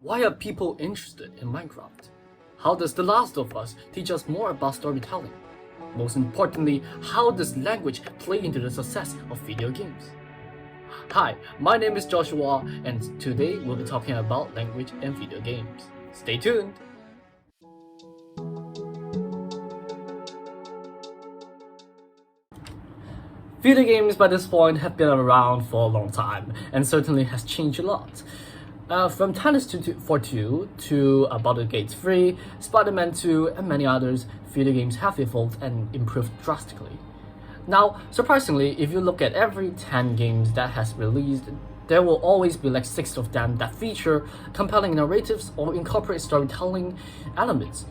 Why are people interested in Minecraft? How does The Last of Us teach us more about storytelling? Most importantly, how does language play into the success of video games? Hi, my name is Joshua, and today we'll be talking about language and video games. Stay tuned! Video games by this point have been around for a long time, and certainly has changed a lot. From Tennis 242 to Baldur 3, Spider-Man 2, and many others, video games have evolved and improved drastically. Now, surprisingly, if you look at every 10 games that has released, there will always be like 6 of them that feature compelling narratives or incorporate storytelling elements.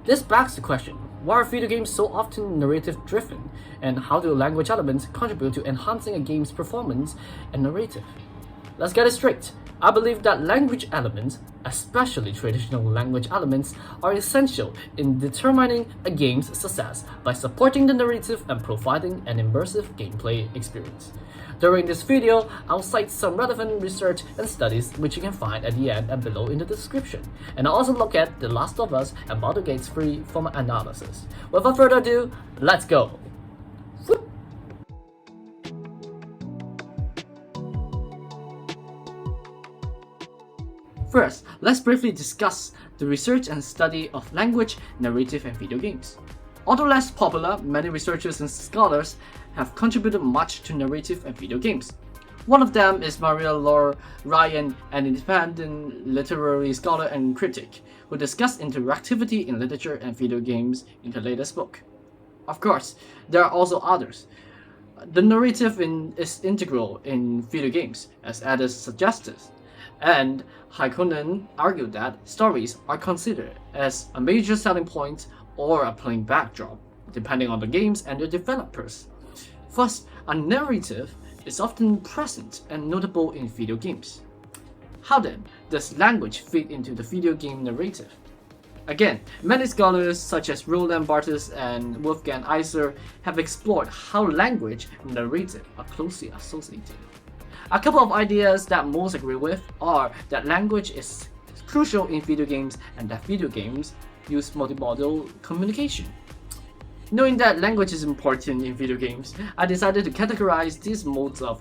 This begs the question, why are video games so often narrative-driven, and how do language elements contribute to enhancing a game's performance and narrative? Let's get it straight. I believe that language elements, especially traditional language elements, are essential in determining a game's success by supporting the narrative and providing an immersive gameplay experience. During this video, I'll cite some relevant research and studies which you can find at the end and below in the description. And I'll also look at The Last of Us and Baldur 3 for my analysis. Without further ado, let's go! First, let's briefly discuss the research and study of language, narrative, and video games. Although less popular, many researchers and scholars have contributed much to narrative and video games. One of them is Larian, an independent literary scholar and critic, who discussed interactivity in literature and video games in her latest book. Of course, there are also others. The narrative is integral in video games, as others suggested. And Hopkins argued that stories are considered as a major selling point or a playing backdrop, depending on the games and their developers. Thus, a narrative is often present and notable in video games. How then does language fit into the video game narrative? Again, many scholars such as Roland Barthes and Wolfgang Iser have explored how language and narrative are closely associated. A couple of ideas that most agree with are that language is crucial in video games and that video games use multimodal communication. Knowing that language is important in video games, I decided to categorize these modes of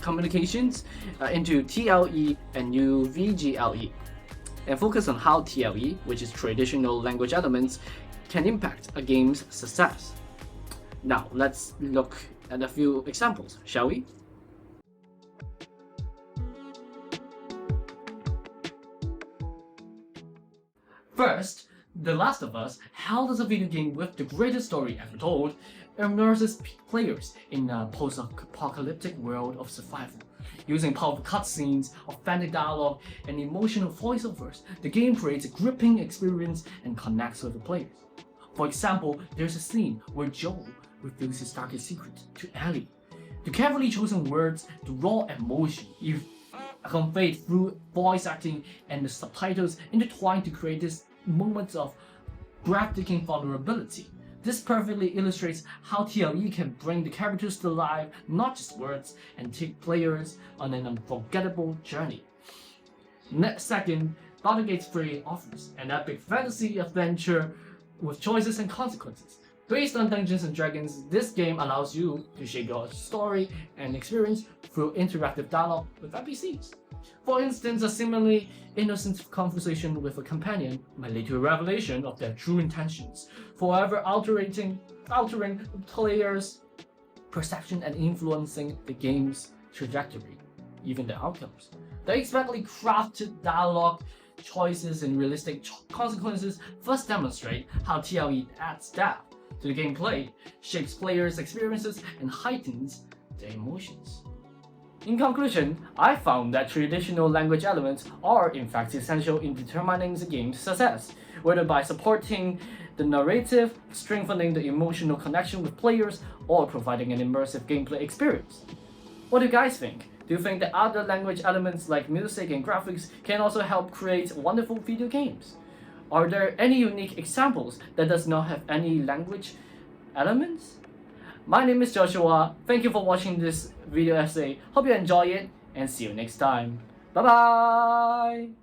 communications into TLE and UVGLE, and focus on how TLE, which is traditional language elements, can impact a game's success. Now, let's look at a few examples, shall we? First, The Last of Us, how does a video game with the greatest story ever told immerses players in a post-apocalyptic world of survival? Using powerful cutscenes, authentic dialogue, and emotional voiceovers, the game creates a gripping experience and connects with the players. For example, there's a scene where Joel reveals his darkest secret to Ellie. The carefully chosen words, the raw emotion, conveyed through voice acting and the subtitles intertwined to create this moments of breathtaking vulnerability. This perfectly illustrates how TLE can bring the characters to life, not just words, and take players on an unforgettable journey. Second, Baldur 3 offers an epic fantasy adventure with choices and consequences. Based on Dungeons & Dragons, this game allows you to shape your story and experience through interactive dialogue with NPCs. For instance, a seemingly innocent conversation with a companion might lead to a revelation of their true intentions, forever altering the player's perception and influencing the game's trajectory, even the outcomes. The expertly crafted dialogue, choices, and realistic consequences first demonstrate how TLE adds depth to the gameplay, shapes players' experiences, and heightens their emotions. In conclusion, I found that traditional language elements are in fact essential in determining the game's success, whether by supporting the narrative, strengthening the emotional connection with players, or providing an immersive gameplay experience. What do you guys think? Do you think that other language elements like music and graphics can also help create wonderful video games? Are there any unique examples that does not have any language elements? My name is Joshua. Thank you for watching this video essay. Hope you enjoy it and see you next time. Bye bye!